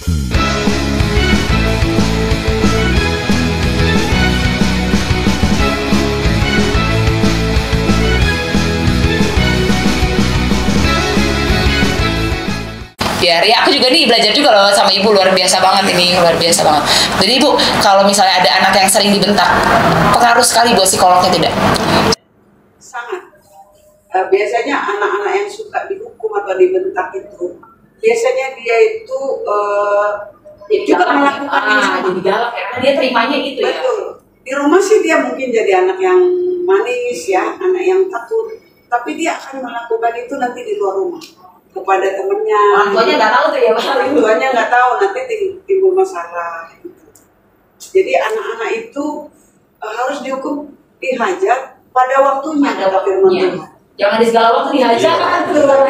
Biar ya, aku juga nih belajar juga loh sama ibu, luar biasa banget ini, luar biasa banget. Jadi ibu, kalau misalnya ada anak yang sering dibentak, pengaruh sekali buat psikolognya tidak? Sangat. Biasanya anak-anak yang suka dihukum atau dibentak itu, biasanya dia itu juga melakukan yang sama. Jadi galak ya, karena dia terimanya gitu. Betul. Ya. Di rumah sih dia mungkin jadi anak yang manis ya, anak yang takut, tapi dia akan melakukan itu nanti di luar rumah kepada temennya. Orang tuanya nggak tahu tuh ya, orang tuanya nggak tahu, nanti timbul masalah. Jadi anak-anak itu harus dihukum, dihajar pada waktunya, kata firman Tuhan. Jangan di segala waktu dihajar.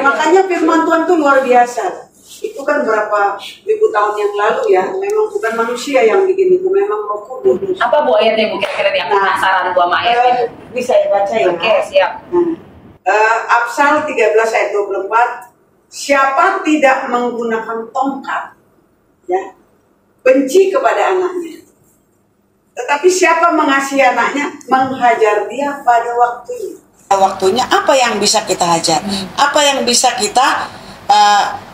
Makanya firman Tuhan itu luar biasa. Itu kan berapa ribu tahun yang lalu ya, memang bukan manusia yang bikin itu, memang Roh Kudus. Apa Bu ayatnya Bu kira-kira yang penasaran Bu sama ayatnya? Bisa ya baca ya. Oke, siap. Amsal 13 ayat 24. Siapa tidak menggunakan tongkat, ya, benci kepada anaknya. Tetapi siapa mengasihi anaknya, menghajar dia pada waktunya. Waktunya apa yang bisa kita hajar, apa yang bisa kita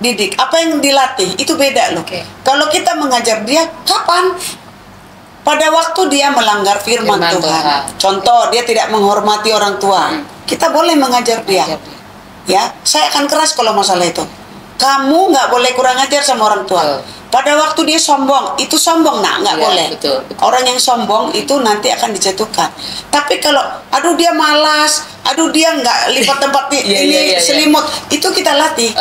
didik, apa yang dilatih, itu beda loh. Kalau kita mengajar dia, kapan? Pada waktu dia melanggar firman Tuhan. Contoh, dia tidak menghormati orang tua. Kita boleh mengajar dia. Ya, saya akan keras kalau masalah itu. Kamu nggak boleh kurang ajar sama orang tua. Pada waktu dia sombong, itu sombong, nah nggak boleh. Betul. Orang yang sombong itu nanti akan dijatuhkan. Tapi kalau, aduh dia malas, aduh dia nggak lipat tempat ini selimut, itu kita latih.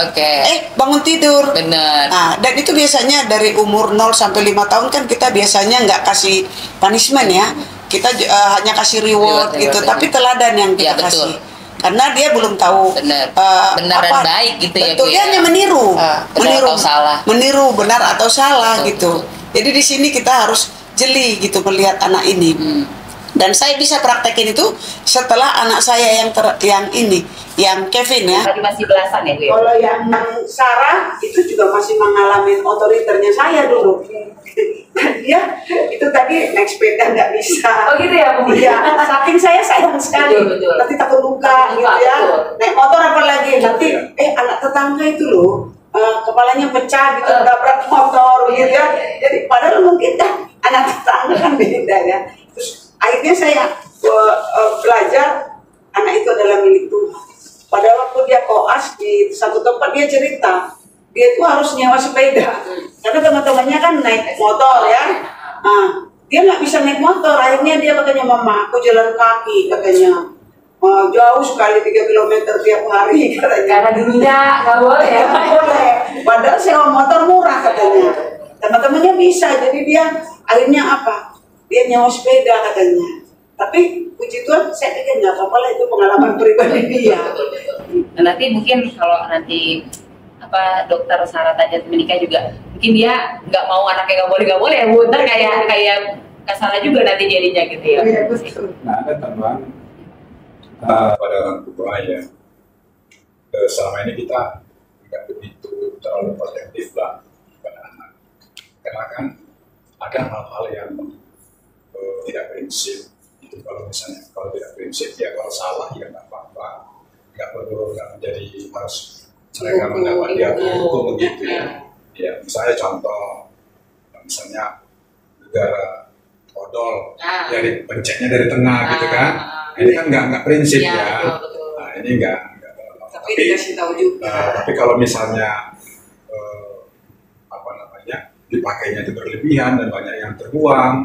Bangun tidur. Benar. Nah, dan itu biasanya dari umur 0 sampai 5 tahun kan kita biasanya nggak kasih punishment ya. Kita hanya kasih reward gitu. Tapi teladan yang kita kasih. Karena dia belum tahu benar dan baik gitu ya. Betul, dia hanya meniru, meniru benar atau salah gitu. Jadi di sini kita harus jeli gitu melihat anak ini. Dan saya bisa praktekin itu setelah anak saya yang Kevin ya. Tadi masih belasan ya Bu. Kalau yang Sarah itu juga masih mengalami otoriternya saya dulu. Dia itu tadi naik sepeda nggak bisa. Oh gitu ya Bu? Iya, saking saya sayang sekali. Betul. Nanti takut luka gitu ya. Naik motor apalagi nanti anak tetangga itu loh kepalanya pecah gitu, tabrak motor gitu ya. Jadi padahal mungkin kan anak tetangga kan beda ya. Terus akhirnya saya belajar anak itu adalah milik Tuhan. Pada waktu dia koas di satu tempat dia cerita, dia itu harus nyewa sepeda karena teman-temannya kan naik motor ya. Nah, dia nggak bisa naik motor, akhirnya dia katanya, mama aku jalan kaki katanya. Jauh sekali 3 km tiap hari katanya. Karena dulunya nggak boleh. Nggak boleh. Padahal sewa motor murah katanya. Teman-temannya bisa, jadi dia akhirnya apa? Dia nyewa sepeda katanya. Tapi puji Tuhan, saya pikir nggak apa-apa lah, itu pengalaman pribadi dia. Nah, nanti mungkin kalau nanti dokter Sarah tanya menikah juga, mungkin dia nggak mau anaknya nggak boleh ya Bu. Ntar kayak Sarah juga nanti jadinya gitu ya. Nah, ada tambahan pada orang tua ya. Selama ini kita nggak begitu terlalu protektif lah pada anak, karena kan ada hal-hal yang tidak prinsip. Itu kalau misalnya kalau tidak prinsip ya, kalau salah ya nggak apa-apa, nggak perlu menjadi harus mereka mendapat hukum begitu ya. Ya misalnya contoh, misalnya negara odol, dari pencetnya dari tengah gitu kan, ini kan nggak prinsip ya. Nah ini nggak. Tapi dikasih tahu juga. Tapi kalau misalnya dipakainya itu berlebihan dan banyak yang terbuang,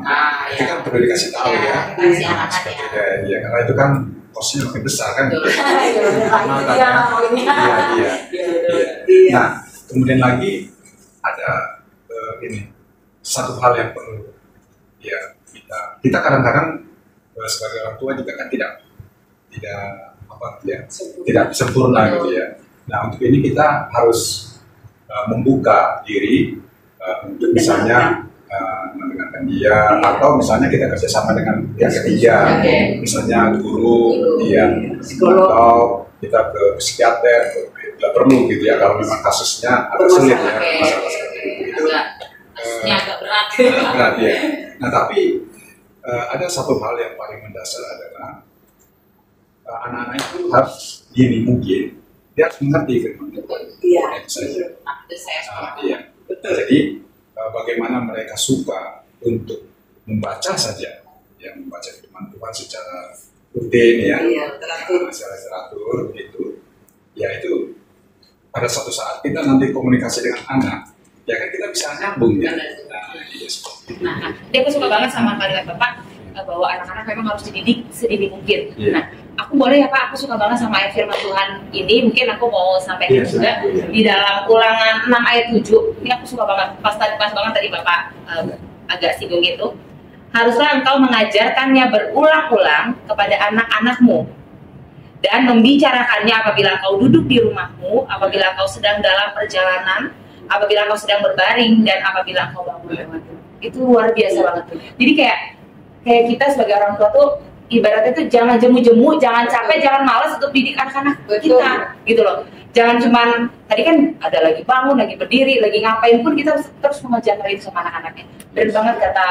itu kan perlu dikasih tahu ya. Ya, karena itu kan kosnya lebih besar kan. Nah, kemudian lagi ada ini satu hal yang perlu ya kita kadang-kadang sebagai orang tua juga kan tidak sempurna gitu ya. Nah, untuk ini kita harus membuka diri untuk misalnya mendengarkan dia, atau misalnya kita kerjasama dengan pihak ketiga, misalnya guru, atau kita ke psikiater, tidak perlu gitu ya kalau memang kasusnya agak sulit ya masalah seperti itu. Maksudnya agak berat. berat ya. Nah tapi ada satu hal yang paling mendasar adalah anak-anak itu harus gini mungkin dia harus mengerti firman Tuhan. Iya. Itu saja. Itu saya sepakat. Iya. Jadi bagaimana mereka suka untuk membaca saja, ya membaca firman Tuhan secara rutin ya, Iya, teratur. secara teratur begitu. Ya itu pada suatu saat kita nanti komunikasi dengan anak, ya kan kita bisa nyambung ya. Nah, iya seperti itu. Nah, dia aku suka banget sama kalimat Bapak bahwa anak-anak memang harus dididik sedini mungkin. Iya. Nah, aku boleh ya Pak, aku suka banget sama ayat firman Tuhan ini, mungkin aku mau sampaikan Iya, juga iya. di dalam Ulangan 6 ayat 7. Ini aku suka banget, pas banget tadi Bapak agak singgung itu. Haruslah engkau mengajarkannya berulang-ulang kepada anak-anakmu dan membicarakannya apabila engkau duduk di rumahmu, apabila engkau sedang dalam perjalanan, apabila engkau sedang berbaring, dan apabila engkau bangun. Itu luar biasa banget tuh. Jadi kayak kita sebagai orang tua tuh ibaratnya tuh jangan jemu-jemu, jangan capek, jangan malas untuk didik anak-anak kita, gitu loh. Jangan cuman tadi kan ada lagi bangun, lagi berdiri, lagi ngapain pun kita terus mengajarkan itu sama anak-anaknya. Benar banget kata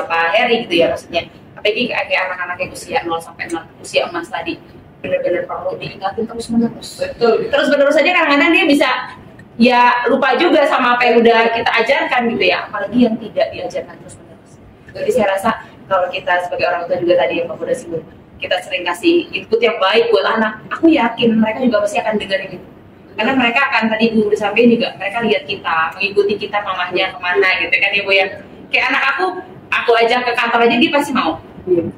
Pak Heri gitu ya, maksudnya. Apalagi kayak anak-anak yang usia 0 sampai 6, usia emas tadi, benar-benar perlu diingatin terus-menerus. Betul. Terus-menerus aja kadang-kadang dia bisa ya lupa juga sama apa yang udah kita ajarkan gitu ya, apalagi yang tidak diajarkan terus-menerus. Jadi saya rasa kalau kita sebagai orang tua juga tadi yang Bapak udah singgung, kita sering kasih input yang baik buat anak, aku yakin mereka juga pasti akan dengerin itu. Karena mereka akan tadi Bu udah sampaikan juga, mereka lihat kita, mengikuti kita mamahnya kemana gitu kan ya Bu ya. Kayak anak aku ajak ke kantor aja dia pasti mau.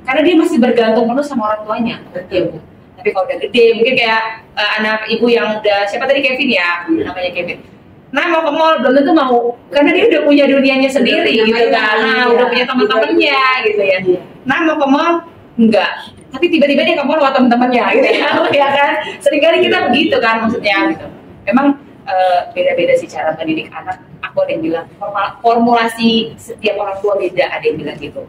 Karena dia masih bergantung penuh sama orang tuanya. Ya Bu. Tapi kalau udah gede, mungkin kayak anak ibu yang udah, siapa tadi Kevin ya, namanya Kevin. Nah mau ke mall belum tentu mau, karena dia udah punya dunianya sendiri gitu kan, nah udah punya teman-temannya gitu ya. Nah mau ke mall enggak, tapi tiba-tiba dia ke mall sama teman-temannya gitu ya kan. Seringkali kita begitu kan maksudnya gitu. Memang beda-beda sih cara mendidik anak. Aku ada yang bilang formulasi setiap orang tua beda, ada yang bilang gitu.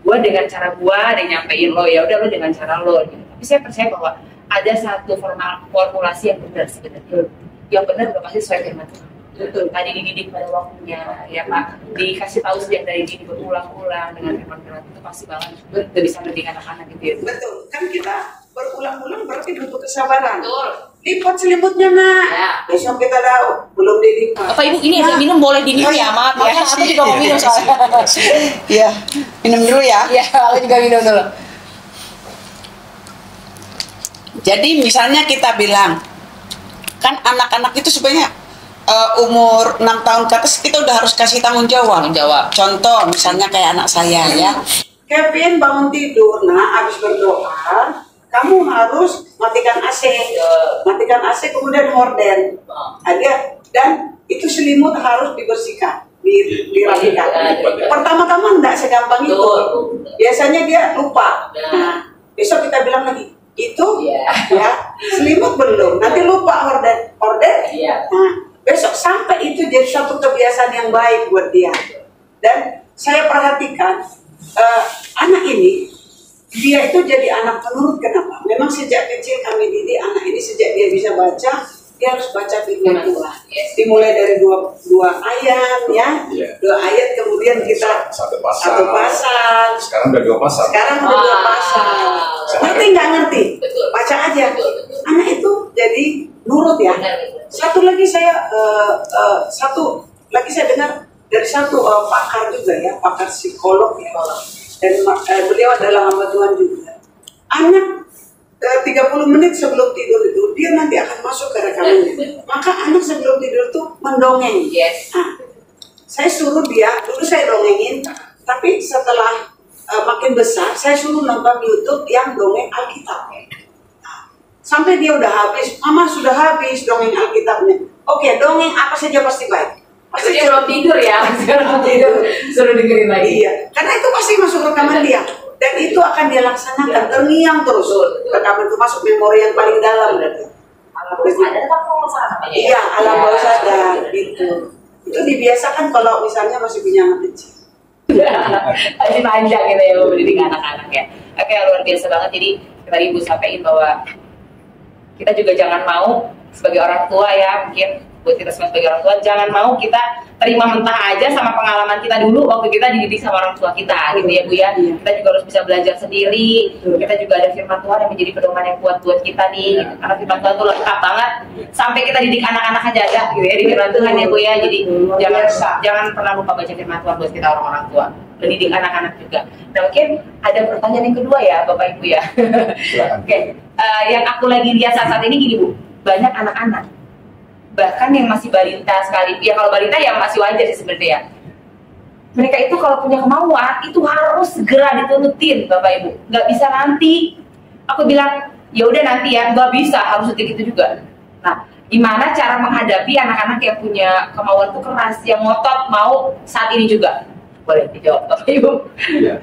Gua dengan cara gua, ada yang nyampein lo ya udah lo dengan cara lo. Gitu. Tapi saya percaya bahwa ada satu formulasi yang benar sebenarnya. Yang benar udah pasti sesuai firman Tuhan. Betul, tadi dididik pada waktunya, ya Pak. Dikasih tahu sejak dari dini berulang-ulang dengan firman-firman itu pasti banget. Udah bisa mendidik anak-anak gitu ya. Betul, kan kita berulang-ulang berarti butuh kesabaran. Betul. Lipat selimutnya nak. Ya. Besok kita tahu belum dilipat. Bapak Ibu ini ada minum boleh diminum ya, maaf ya. Aku juga mau minum soalnya. Iya, minum dulu ya. Iya, aku juga minum dulu. Jadi misalnya kita bilang, kan anak-anak itu sebenarnya umur 6 tahun ke atas kita udah harus kasih tanggung jawab. Contoh misalnya kayak anak saya ya. Kevin bangun tidur, nah habis berdoa, kamu harus matikan AC, kemudian horden. Ada dan itu selimut harus dibersihkan, dirapikan. Pertama-tama enggak segampang itu. Biasanya dia lupa. Nah, besok kita bilang lagi, itu ya selimut belum, nanti lupa horden. Nah, besok sampai itu jadi satu kebiasaan yang baik buat dia. Dan saya perhatikan anak ini, dia itu jadi anak penurut. Kenapa? Memang sejak kecil kami didik anak ini, sejak dia bisa baca, dia harus baca firman Tuhan. Dimulai dari dua ayat ya, 2 ayat, kemudian kita satu pasal. Sekarang udah 2 pasal. Ngerti nggak ngerti? Baca aja. Anak itu jadi nurut ya. Satu lagi saya dengar dari satu pakar juga ya, pakar psikolog ya, dan beliau adalah hamba Tuhan juga. Anak 30 menit sebelum tidur itu dia nanti akan masuk ke rekamannya. Maka anak sebelum tidur itu mendongeng. Nah, saya suruh dia, dulu saya dongengin, tapi setelah makin besar saya suruh nonton YouTube yang dongeng Alkitab. Sampai dia udah habis, mama sudah habis dongeng Alkitabnya. Oke, dongeng apa saja pasti baik. Pasti dia belum tidur ya, belum tidur, suruh dengerin lagi. Iya, karena itu pasti masuk rekaman dia. Dan itu akan dia laksanakan, terngiang terus. Rekaman itu masuk memori yang paling dalam. Alam bawah sadar kan kalau salah namanya. Iya, alam bawah sadar gitu. Itu dibiasakan kalau misalnya masih punya anak kecil. Masih panjang gitu ya mendidik anak-anak ya. Oke, luar biasa banget. Jadi tadi Ibu sampaikan bahwa kita juga jangan mau sebagai orang tua ya, mungkin buat kita semua sebagai orang tua. Jangan mau kita terima mentah aja sama pengalaman kita dulu waktu kita dididik sama orang tua kita, gitu ya Bu ya. Kita juga harus bisa belajar sendiri. Kita juga ada firman Tuhan yang menjadi pedoman yang kuat buat kita nih, gitu. Karena firman Tuhan itu lengkap banget. Sampai kita didik anak-anak aja ada, gitu ya, di firman Tuhan ya Bu ya. Jadi jangan pernah lupa baca firman Tuhan buat kita orang-orang tua. Mendidik anak-anak juga. Nah mungkin ada pertanyaan yang kedua ya Bapak Ibu ya. Oke, yang aku lagi lihat saat ini gini Bu, banyak anak-anak bahkan yang masih balita sekali, ya kalau balita ya masih wajar sih sebenarnya ya. Mereka itu kalau punya kemauan itu harus segera diturutin Bapak Ibu, nggak bisa nanti. Aku bilang ya udah nanti ya, nggak bisa, harus seperti itu juga. Nah, gimana cara menghadapi anak-anak yang punya kemauan itu keras, yang ngotot mau saat ini juga? Boleh dijawab Bapak Ibu? Ya.